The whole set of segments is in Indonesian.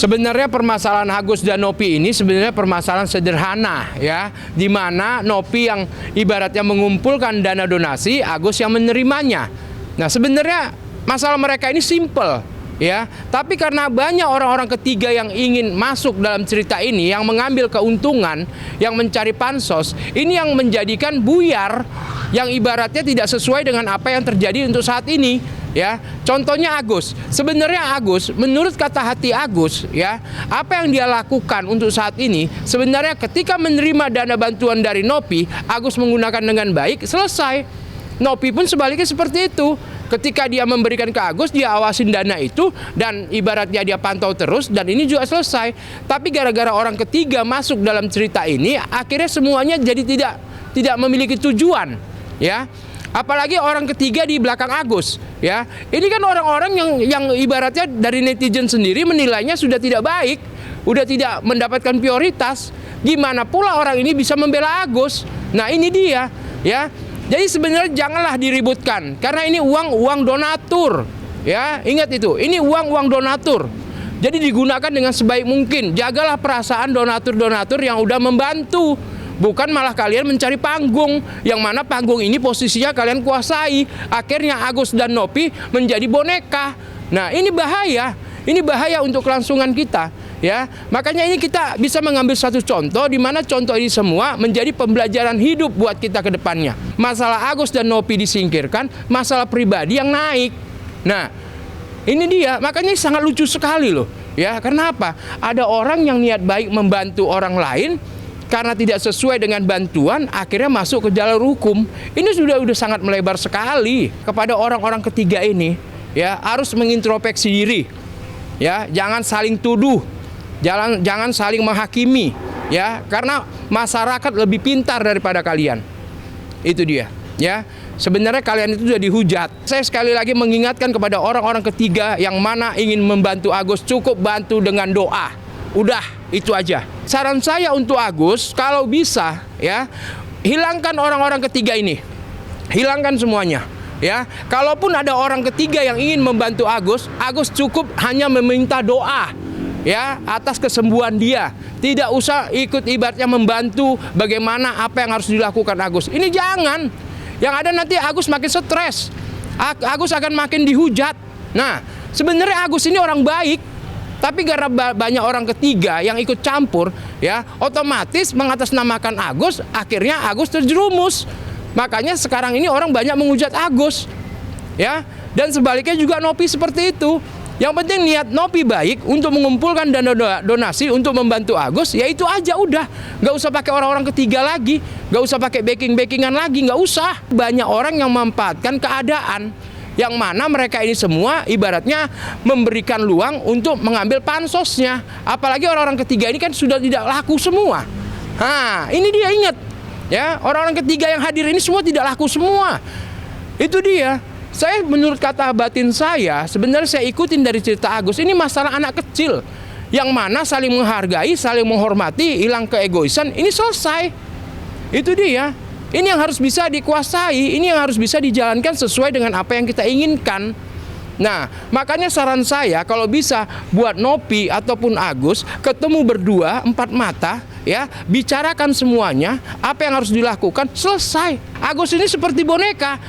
Sebenarnya permasalahan Agus dan Nopi ini sebenarnya permasalahan sederhana ya, di mana Nopi yang ibaratnya mengumpulkan dana donasi, Agus yang menerimanya. Nah, sebenarnya masalah mereka ini simple ya, tapi karena banyak orang-orang ketiga yang ingin masuk dalam cerita ini, yang mengambil keuntungan, yang mencari pansos, ini yang menjadikan buyar yang ibaratnya tidak sesuai dengan apa yang terjadi untuk saat ini. Ya, contohnya Agus. Sebenarnya Agus, menurut kata hati Agus, ya, apa yang dia lakukan untuk saat ini, sebenarnya ketika menerima dana bantuan dari Nopi, Agus menggunakan dengan baik, selesai. Nopi pun sebaliknya seperti itu. Ketika dia memberikan ke Agus, dia awasin dana itu dan ibaratnya dia pantau terus, dan ini juga selesai. Tapi gara-gara orang ketiga masuk dalam cerita ini, akhirnya semuanya jadi tidak memiliki tujuan, ya. Apalagi orang ketiga di belakang Agus, ya. Ini kan orang-orang yang ibaratnya dari netizen sendiri menilainya sudah tidak baik, udah tidak mendapatkan prioritas. Gimana pula orang ini bisa membela Agus? Nah, ini dia, ya. Jadi sebenarnya janganlah diributkan, karena ini uang donatur, ya. Ingat itu, ini uang donatur. Jadi digunakan dengan sebaik mungkin. Jagalah perasaan donatur-donatur yang udah membantu. Bukan malah kalian mencari panggung, yang mana panggung ini posisinya kalian kuasai. Akhirnya Agus dan Nopi menjadi boneka. Nah, ini bahaya untuk kelangsungan kita, ya. Makanya ini kita bisa mengambil satu contoh, di mana contoh ini semua menjadi pembelajaran hidup buat kita ke depannya. Masalah Agus dan Nopi disingkirkan, masalah pribadi yang naik. Nah, ini dia, makanya sangat lucu sekali loh, ya. Karena apa? Ada orang yang niat baik membantu orang lain, karena tidak sesuai dengan bantuan, akhirnya masuk ke jalur hukum. Ini sudah sangat melebar sekali. Kepada orang-orang ketiga ini, ya, harus mengintrospeksi diri, ya. Jangan saling tuduh, jangan saling menghakimi, ya. Karena masyarakat lebih pintar daripada kalian. Itu dia, ya. Sebenarnya kalian itu sudah dihujat. Saya sekali lagi mengingatkan kepada orang-orang ketiga yang mana ingin membantu Agus, cukup bantu dengan doa. Udah, itu aja. Saran saya untuk Agus, kalau bisa, ya, hilangkan orang-orang ketiga ini. Hilangkan semuanya, ya. Kalaupun ada orang ketiga yang ingin membantu Agus, Agus cukup hanya meminta doa, ya, atas kesembuhan dia. Tidak usah ikut ibaratnya membantu bagaimana apa yang harus dilakukan Agus. Ini jangan. Yang ada nanti Agus makin stres. Agus akan makin dihujat. Nah, sebenarnya Agus ini orang baik. Tapi karena banyak orang ketiga yang ikut campur, ya, otomatis mengatasnamakan Agus, akhirnya Agus terjerumus. Makanya sekarang ini orang banyak menghujat Agus, ya. Dan sebaliknya juga Nopi seperti itu. Yang penting niat Nopi baik untuk mengumpulkan dana donasi untuk membantu Agus, ya itu aja udah. Nggak usah pakai orang-orang ketiga lagi, nggak usah pakai backing-backingan lagi, nggak usah. Banyak orang yang memanfaatkan keadaan, yang mana mereka ini semua ibaratnya memberikan luang untuk mengambil pansosnya. Apalagi orang-orang ketiga ini kan sudah tidak laku semua. Nah, ini dia, ingat, ya, orang-orang ketiga yang hadir ini semua tidak laku semua. Itu dia. Saya menurut kata batin saya, sebenarnya saya ikutin dari cerita Agus, ini masalah anak kecil yang mana saling menghargai, saling menghormati, hilang keegoisan, ini selesai. Itu dia. Ini yang harus bisa dikuasai, ini yang harus bisa dijalankan sesuai dengan apa yang kita inginkan. Nah, makanya saran saya kalau bisa buat Nopi ataupun Agus ketemu berdua 4 mata, ya, bicarakan semuanya, apa yang harus dilakukan, selesai. Agus ini seperti boneka.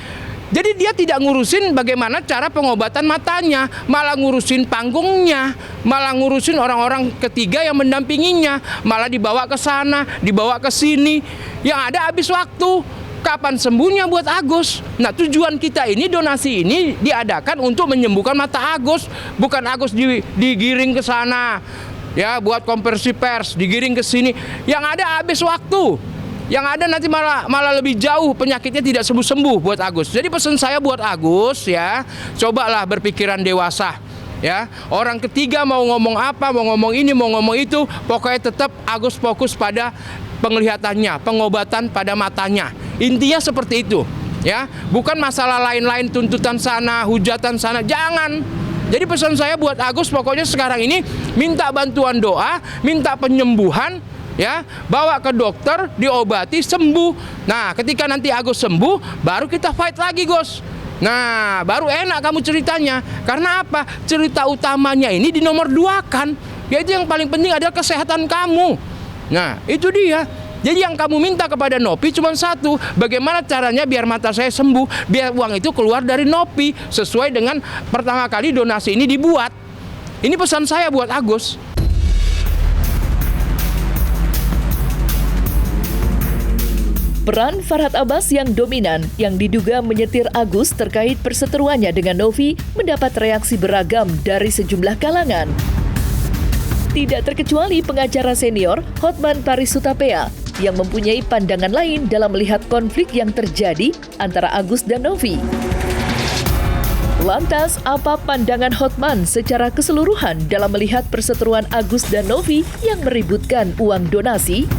Jadi dia tidak ngurusin bagaimana cara pengobatan matanya, malah ngurusin panggungnya, malah ngurusin orang-orang ketiga yang mendampinginya, malah dibawa ke sana, dibawa ke sini. Yang ada habis waktu. Kapan sembuhnya buat Agus? Nah, tujuan kita ini, donasi ini diadakan untuk menyembuhkan mata Agus, bukan Agus digiring ke sana, ya, buat konversi pers, digiring ke sini. Yang ada habis waktu. Yang ada nanti malah lebih jauh, penyakitnya tidak sembuh-sembuh buat Agus. Jadi pesan saya buat Agus, ya, cobalah berpikiran dewasa, ya. Orang ketiga mau ngomong apa, mau ngomong ini, mau ngomong itu, pokoknya tetap Agus fokus pada penglihatannya, pengobatan pada matanya. Intinya seperti itu, ya. Bukan masalah lain-lain, tuntutan sana, hujatan sana, jangan. Jadi pesan saya buat Agus, pokoknya sekarang ini minta bantuan doa, minta penyembuhan, ya, bawa ke dokter, diobati, sembuh. Nah, ketika nanti Agus sembuh, baru kita fight lagi, Gus. Nah, baru enak kamu ceritanya. Karena apa? Cerita utamanya ini dinomor 2 kan. Yaitu yang paling penting adalah kesehatan kamu. Nah, itu dia. Jadi yang kamu minta kepada Nopi cuma satu, bagaimana caranya biar mata saya sembuh, biar uang itu keluar dari Nopi sesuai dengan pertama kali donasi ini dibuat. Ini pesan saya buat Agus. Peran Farhad Abbas yang dominan, yang diduga menyetir Agus terkait perseteruannya dengan Novi, mendapat reaksi beragam dari sejumlah kalangan. Tidak terkecuali pengacara senior Hotman Paris Hutapea yang mempunyai pandangan lain dalam melihat konflik yang terjadi antara Agus dan Novi. Lantas, apa pandangan Hotman secara keseluruhan dalam melihat perseteruan Agus dan Novi yang meributkan uang donasi?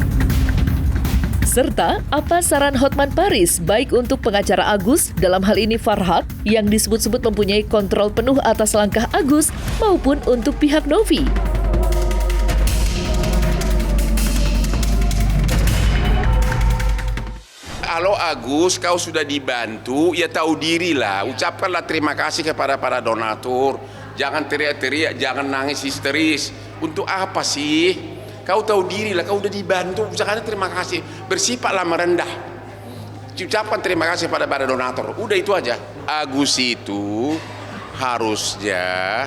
Serta, apa saran Hotman Paris baik untuk pengacara Agus, dalam hal ini Farhad, yang disebut-sebut mempunyai kontrol penuh atas langkah Agus, maupun untuk pihak Novi? Kalau Agus, kau sudah dibantu, ya tahu dirilah. Ucapkanlah terima kasih kepada para donatur. Jangan teriak-teriak, jangan nangis histeris. Untuk apa sih? Kau tahu dirilah, kau sudah dibantu. Ucapkan terima kasih. Bersifatlah merendah. Ucapkan terima kasih pada para donatur. Udah itu aja. Agus itu harusnya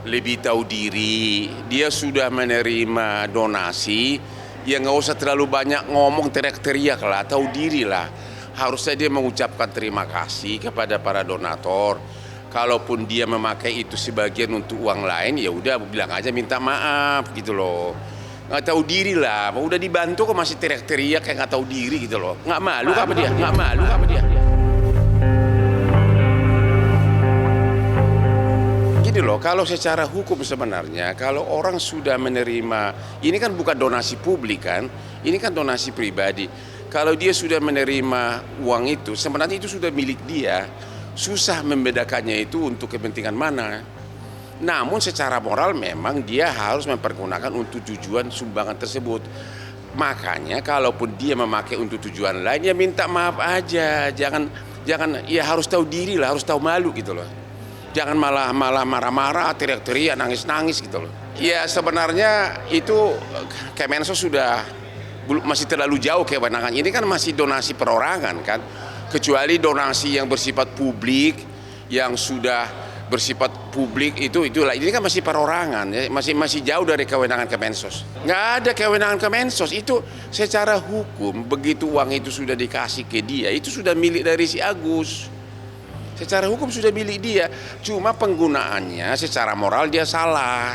lebih tahu diri. Dia sudah menerima donasi. Ya nggak usah terlalu banyak ngomong teriak-teriak lah, tahu diri lah. Harusnya dia mengucapkan terima kasih kepada para donatur. Kalaupun dia memakai itu sebagian untuk uang lain, ya udah bilang aja minta maaf gitu loh. Nggak tahu diri lah, udah dibantu kok masih teriak-teriak kayak nggak tahu diri gitu loh. Nggak malu apa dia? Nggak malu apa dia? Gini loh, kalau secara hukum sebenarnya, kalau orang sudah menerima, ini kan bukan donasi publik kan, ini kan donasi pribadi. Kalau dia sudah menerima uang itu, sebenarnya itu sudah milik dia, susah membedakannya itu untuk kepentingan mana. Namun secara moral memang dia harus mempergunakan untuk tujuan sumbangan tersebut. Makanya kalaupun dia memakai untuk tujuan lain, ya minta maaf aja, jangan ya harus tahu diri lah, harus tahu malu gitu loh. Jangan malah marah-marah, teriak-teriak, nangis-nangis gitu loh. Ya sebenarnya itu Kemensos sudah masih terlalu jauh kewenangan. Ini kan masih donasi perorangan kan. Kecuali donasi yang bersifat publik, yang sudah bersifat publik itulah. Ini kan masih perorangan, ya. masih jauh dari kewenangan Kemensos. Nggak ada kewenangan Kemensos. Itu secara hukum, begitu uang itu sudah dikasih ke dia, itu sudah milik dari si Agus. Secara hukum sudah milik dia, cuma penggunaannya secara moral dia salah.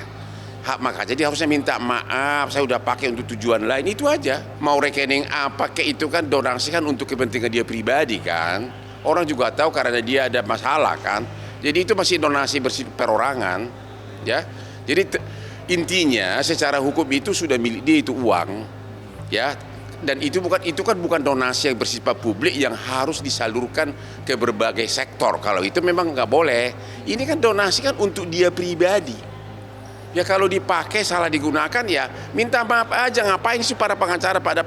Makanya dia harusnya minta maaf, saya udah pakai untuk tujuan lain, itu aja. Mau rekening apa kayak itu kan donasi kan untuk kepentingan dia pribadi kan. Orang juga tahu karena dia ada masalah kan. Jadi itu masih donasi bersifat perorangan, ya. Jadi intinya secara hukum itu sudah milik dia itu uang, ya. Dan itu kan bukan donasi yang bersifat publik yang harus disalurkan ke berbagai sektor. Kalau itu memang nggak boleh. Ini kan donasi kan untuk dia pribadi. Ya kalau dipakai salah digunakan ya minta maaf aja. Ngapain sih para pengacara pada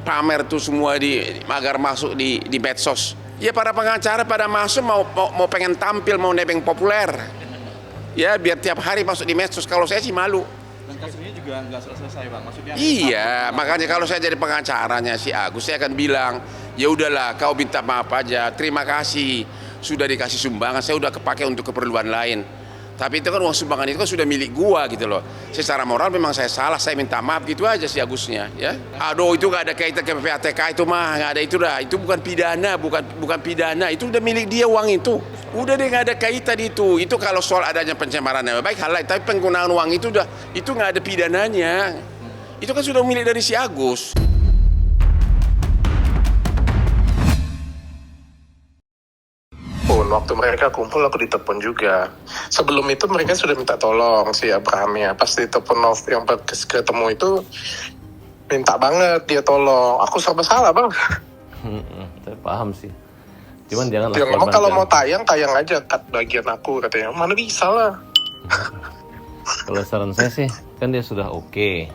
pamer tuh semua agar masuk di medsos. Ya para pengacara pada masuk mau pengen tampil, mau nebeng populer. Ya biar tiap hari masuk di medsos. Kalau saya sih malu. Dan kasus ini juga nggak selesai Bang, maksudnya. Iya, makanya kalau saya jadi pengacaranya si Agus, saya akan bilang, ya udahlah, kau minta maaf aja, terima kasih sudah dikasih sumbangan, saya udah kepake untuk keperluan lain. Tapi itu kan uang sumbangan itu kan sudah milik gua gitu loh. Secara moral memang saya salah, saya minta maaf gitu aja si Agusnya, ya. Aduh itu nggak ada kaitan ke PPATK itu mah, nggak ada itu dah. Itu bukan pidana, bukan pidana. Itu udah milik dia uang itu. Udah deh nggak ada kaitan itu. Itu kalau soal adanya pencemaran nama baik hal lain. Tapi penggunaan uang itu nggak ada pidananya. Itu kan sudah milik dari si Agus. Waktu mereka kumpul aku ditelepon juga. Sebelum itu mereka sudah minta tolong si Abraham ya. Pas ditelepon yang ketemu itu minta banget dia tolong. Aku serba salah bang. Saya paham sih. Cuman jangan. Dia ngomong kalau mau tayang aja cut bagian aku katanya. Mana bisa lah. Kalau saran saya sih kan dia sudah oke.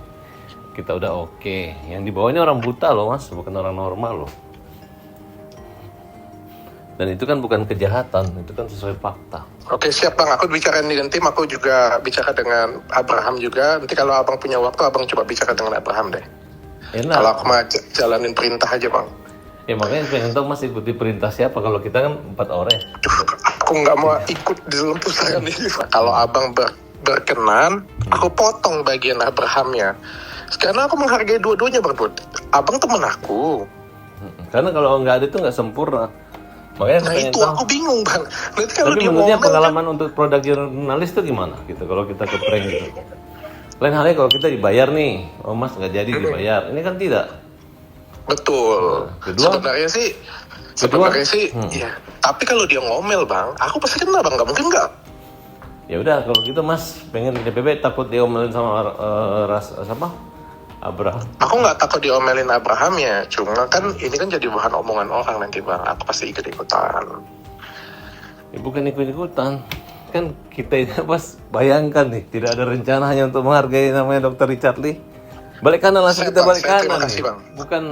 Kita udah oke. Yang di bawah ini orang buta loh mas, bukan orang normal loh. Dan itu kan bukan kejahatan, itu kan sesuai fakta. Oke, siap Bang, aku bicara dengan tim, aku juga bicara dengan Abraham juga. Nanti kalau Abang punya waktu, Abang coba bicara dengan Abraham deh. Enak. Kalau aku mah jalanin perintah aja Bang. Ya makanya pengen tahu Mas ikuti perintah siapa, kalau kita kan 4 orang. Aku nggak mau ikut di dalam pusaran ini. Kalau Abang berkenan, aku potong bagian Abrahamnya. Karena aku menghargai dua-duanya Bang. Abang temen aku. Karena kalau nggak ada itu nggak sempurna. Makanya Nah pengen itu tahu. aku bingung Bang. Nanti kalau Tapi dia menurutnya ngomel, pengalaman untuk produk jurnalis itu gimana gitu kalau kita ke prank gitu. Lain halnya kalau kita dibayar nih, oh Mas nggak jadi dibayar. Ini kan tidak. betul. Kedua? Sebenarnya sih, ya. Tapi kalau dia ngomel Bang, aku pasti kena Bang. Nggak mungkin nggak. Ya udah kalau gitu Mas pengen di DPP takut diomelin sama Abraham. Aku nggak takut diomelin Abraham ya. Cuma kan ini kan jadi bahan omongan orang nanti Bang. Aku pasti ikut-ikutan. Ya, bukan ikut-ikutan. Kan kita ini pas bayangkan nih tidak ada rencana hanya untuk menghargai namanya Dr. Richard Lee. Balik kanan langsung kita balik Terima kanan kasih, nih. Bang. Bukan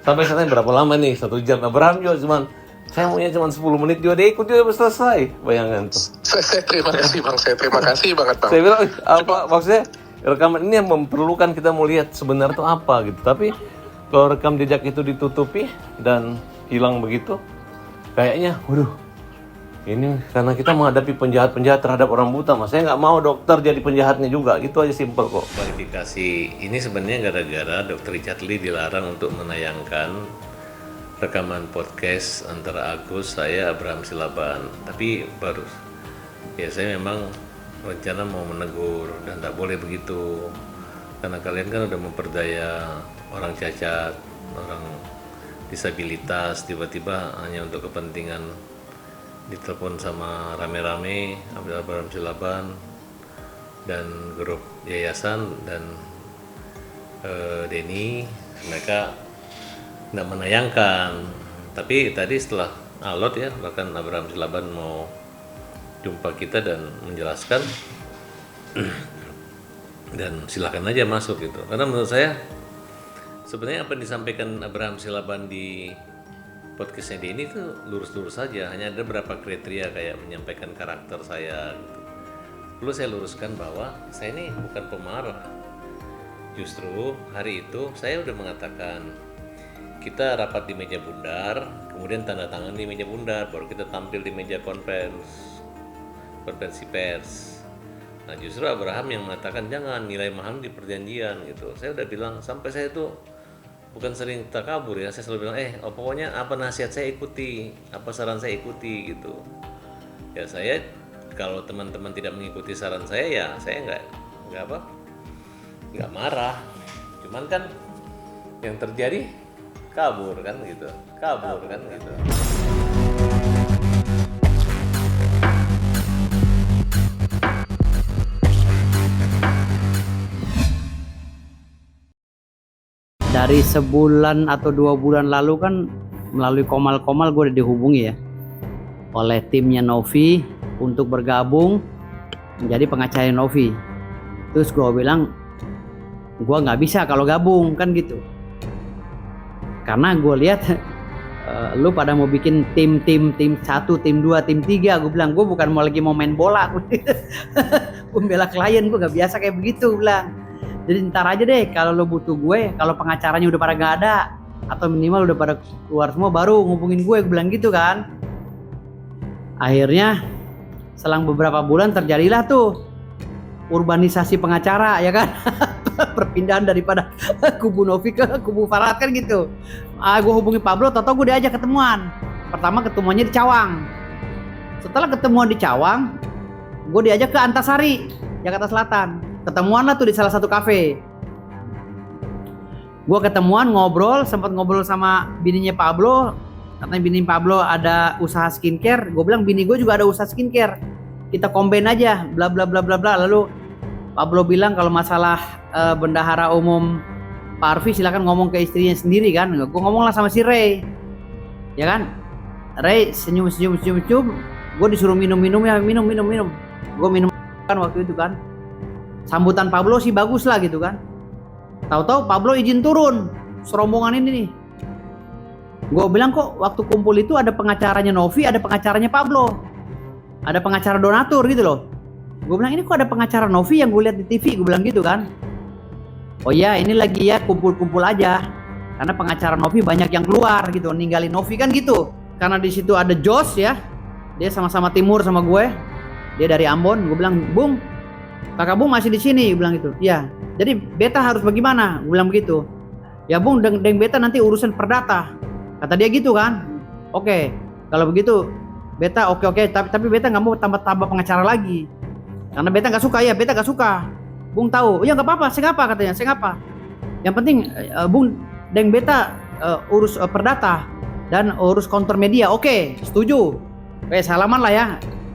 sampai sana berapa lama nih? 1 jam. Abraham juga cuman saya maunya cuma 10 menit juga dia ikut juga selesai. Bayangkan tuh. Saya terima kasih Bang. Saya terima kasih banget Bang. Saya bilang apa maksudnya rekaman ini yang memerlukan kita mau lihat sebenarnya itu apa gitu. Tapi kalau rekam jejak itu ditutupi dan hilang begitu, kayaknya waduh. Ini karena kita menghadapi penjahat-penjahat terhadap orang buta, Mas. Saya nggak mau dokter jadi penjahatnya juga. Gitu aja simpel kok. Klarifikasi ini sebenarnya gara-gara Dr. Richard Lee dilarang untuk menayangkan rekaman podcast antara Agus, saya, Abraham Silaban. Tapi baru ya saya memang rencana mau menegur dan tak boleh begitu. Karena kalian kan udah memperdaya orang cacat, orang disabilitas, tiba-tiba hanya untuk kepentingan ditelepon sama rame-rame Abraham Silaban dan grup yayasan dan Denny, mereka tidak menayangkan. Tapi tadi setelah alot ya, bahkan Abraham Silaban mau jumpa kita dan menjelaskan dan silakan aja masuk gitu. Karena menurut saya sebenarnya apa yang disampaikan Abraham Silaban di podcastnya dia ini tuh lurus-lurus saja, hanya ada beberapa kriteria kayak menyampaikan karakter saya gitu. Perlu saya luruskan bahwa saya ini bukan pemarah. Justru hari itu saya udah mengatakan kita rapat di meja bundar, kemudian tanda tangan di meja bundar, baru kita tampil di meja konferensi pers. Nah justru Abraham yang mengatakan jangan nilai mahal di perjanjian gitu. Saya udah bilang sampai saya tuh bukan sering takabur ya, saya selalu bilang pokoknya apa nasihat saya ikuti, apa saran saya ikuti gitu. Ya saya kalau teman-teman tidak mengikuti saran saya ya saya nggak marah. Cuman kan yang terjadi kabur kan gitu. Dari sebulan atau 2 bulan lalu kan melalui Komal gue udah dihubungi ya oleh timnya Novi untuk bergabung menjadi pengacara Novi. Terus gue bilang gue nggak bisa kalau gabung kan gitu, karena gue lihat lu pada mau bikin tim 1, tim 2, tim 3. Gue bilang gue bukan mau main bola. Gue bela klien, gue nggak biasa kayak begitu. Gue bilang jadi ntar aja deh kalau lo butuh gue, kalau pengacaranya udah pada gak ada atau minimal udah pada keluar semua baru ngubungin gue bilang gitu kan. Akhirnya selang beberapa bulan terjadilah tuh urbanisasi pengacara ya kan. Perpindahan daripada kubu Novi ke kubu Farhat kan gitu. Gue hubungi Pablo, tau-tau gue diajak ketemuan. Pertama ketemuannya di Cawang. Setelah ketemuan di Cawang, gue diajak ke Antasari, Jakarta Selatan. Ketemuan lah tuh di salah satu kafe. Gue ketemuan sempat ngobrol sama bininya Pablo. Katanya bini Pablo ada usaha skincare. Gue bilang bini gue juga ada usaha skincare. Kita combine aja, bla bla bla bla bla. Lalu Pablo bilang kalau masalah bendahara umum Pak Arfi silakan ngomong ke istrinya sendiri kan. Gue ngomong lah sama si Ray, ya kan. Ray senyum. Gue disuruh minum ya, minum. Gue minum kan waktu itu kan. Sambutan Pablo sih bagus lah gitu kan. Tahu-tahu Pablo izin turun serombongan ini nih. Gue bilang kok waktu kumpul itu ada pengacaranya Novi, ada pengacaranya Pablo, ada pengacara donatur gitu loh. Gue bilang ini kok ada pengacara Novi yang gue lihat di TV, gue bilang gitu kan. Oh iya ini lagi ya kumpul-kumpul aja, karena pengacara Novi banyak yang keluar gitu, ninggalin Novi kan gitu. Karena di situ ada Jos ya, dia sama-sama timur sama gue, dia dari Ambon. Gue bilang, Bung, kakak Bung masih di sini, gue bilang gitu. Ya, jadi beta harus bagaimana? Gue bilang begitu. Ya Bung, deng beta nanti urusan perdata. Kata dia gitu kan. Oke, kalau begitu beta oke, tapi beta nggak mau tambah pengacara lagi. Karena beta nggak suka ya, beta nggak suka. Bung tahu, ya nggak apa-apa, saya ngapa katanya, saya ngapa. Yang penting Bung, deng beta urus perdata dan urus counter media. Oke, setuju. Oke, salaman lah ya.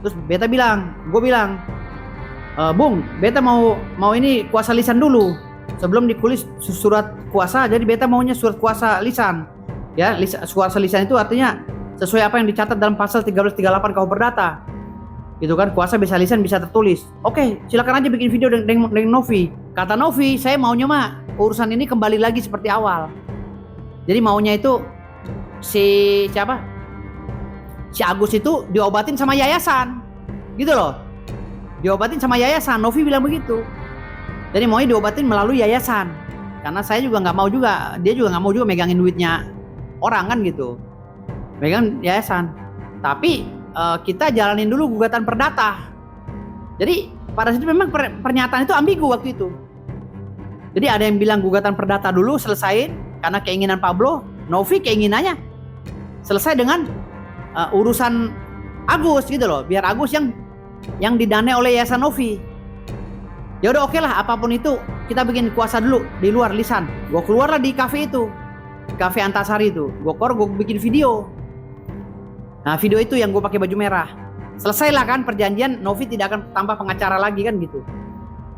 Terus beta bilang, gue bilang, Bung, beta mau ini kuasa lisan dulu. Sebelum ditulis surat kuasa, jadi beta maunya surat kuasa lisan. Ya, kuasa lisan itu artinya sesuai apa yang dicatat dalam pasal 1338 KUH Perdata. Gitu kan, kuasa bisa lisan bisa tertulis. Oke, silakan aja bikin video dengan Novi. Kata Novi, saya maunya mah urusan ini kembali lagi seperti awal. Jadi maunya itu si Agus itu diobatin sama yayasan. Gitu loh. Diobatin sama yayasan, Novi bilang begitu. Jadi maunya diobatin melalui yayasan. Karena saya juga nggak mau juga, dia juga nggak mau juga megangin duitnya orang kan gitu. Megang yayasan. Tapi kita jalanin dulu gugatan perdata. Jadi pada situ memang pernyataan itu ambigu waktu itu. Jadi ada yang bilang gugatan perdata dulu selesain karena keinginan Pablo, Novi keinginannya selesai dengan urusan Agus gitu loh, biar Agus yang didanai oleh Yayasan Novi. Ya udah oke lah, apapun itu kita bikin kuasa dulu di luar lisan. Gue keluarlah di kafe itu, di kafe Antasari itu. Gue bikin video. Nah video itu yang gue pakai baju merah. Selesai lah kan perjanjian, Novi tidak akan tambah pengacara lagi kan gitu.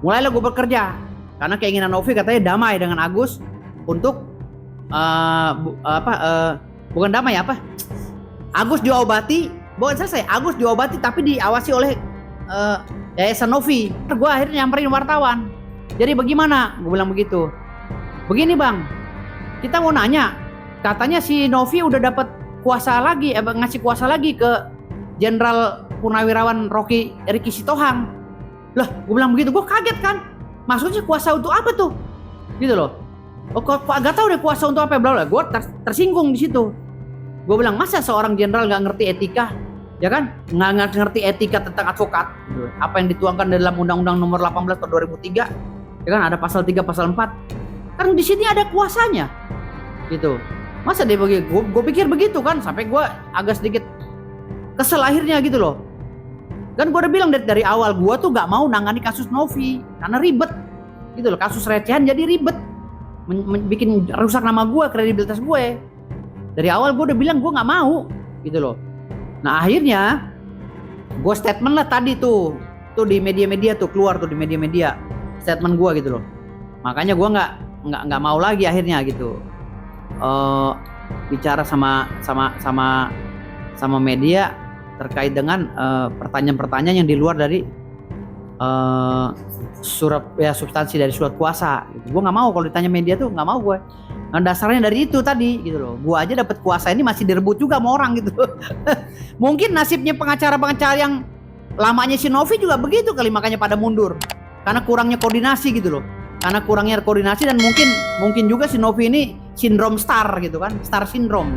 Mulailah gue bekerja karena keinginan Novi katanya damai dengan Agus untuk bukan damai apa? Agus diobati, bukan selesai. Agus diobati tapi diawasi oleh Yayasan Novi. Gue akhirnya nyamperin wartawan. Jadi bagaimana? Gue bilang begitu. Begini bang, kita mau nanya. Katanya si Novi udah dapat kuasa lagi, ngasih kuasa lagi ke Jenderal Purnawirawan Ricky Sitohang. Lah, gue bilang begitu. Gue kaget kan. Maksudnya kuasa untuk apa tuh? Gitu loh. Oh, kok agak tahu deh kuasa untuk apa? Bla bla. Gue tersinggung di situ. Gue bilang masa seorang jenderal nggak ngerti etika, ya kan? Nggak ngerti etika tentang advokat. Apa yang dituangkan dalam Undang-Undang Nomor 18 tahun 2003, ya kan? Ada pasal 3, pasal 4. Kan di sini ada kuasanya, gitu. Masa dia begitu? Gue pikir begitu kan, sampai gue agak sedikit kesel akhirnya gitu loh. Kan gue udah bilang dari awal gue tuh nggak mau nangani kasus Novi karena ribet, gitu loh. Kasus recehan jadi ribet, bikin rusak nama gue, kredibilitas gue. Dari awal gue udah bilang gue nggak mau, gitu loh. Nah akhirnya gue statement lah tadi tuh di media-media tuh keluar tuh di media-media statement gue gitu loh. Makanya gue nggak mau lagi akhirnya gitu bicara sama media terkait dengan pertanyaan-pertanyaan yang di luar dari substansi dari surat kuasa. Gue nggak mau kalau ditanya media tuh nggak mau gue. Nah, dasarnya dari itu tadi gitu loh. Gue aja dapat kuasa ini masih direbut juga sama orang gitu. Mungkin nasibnya pengacara-pengacara yang lamanya si Novi juga begitu kali, makanya pada mundur. Karena kurangnya koordinasi gitu loh. Karena kurangnya koordinasi dan mungkin juga si Novi ini sindrom star gitu kan, star syndrome.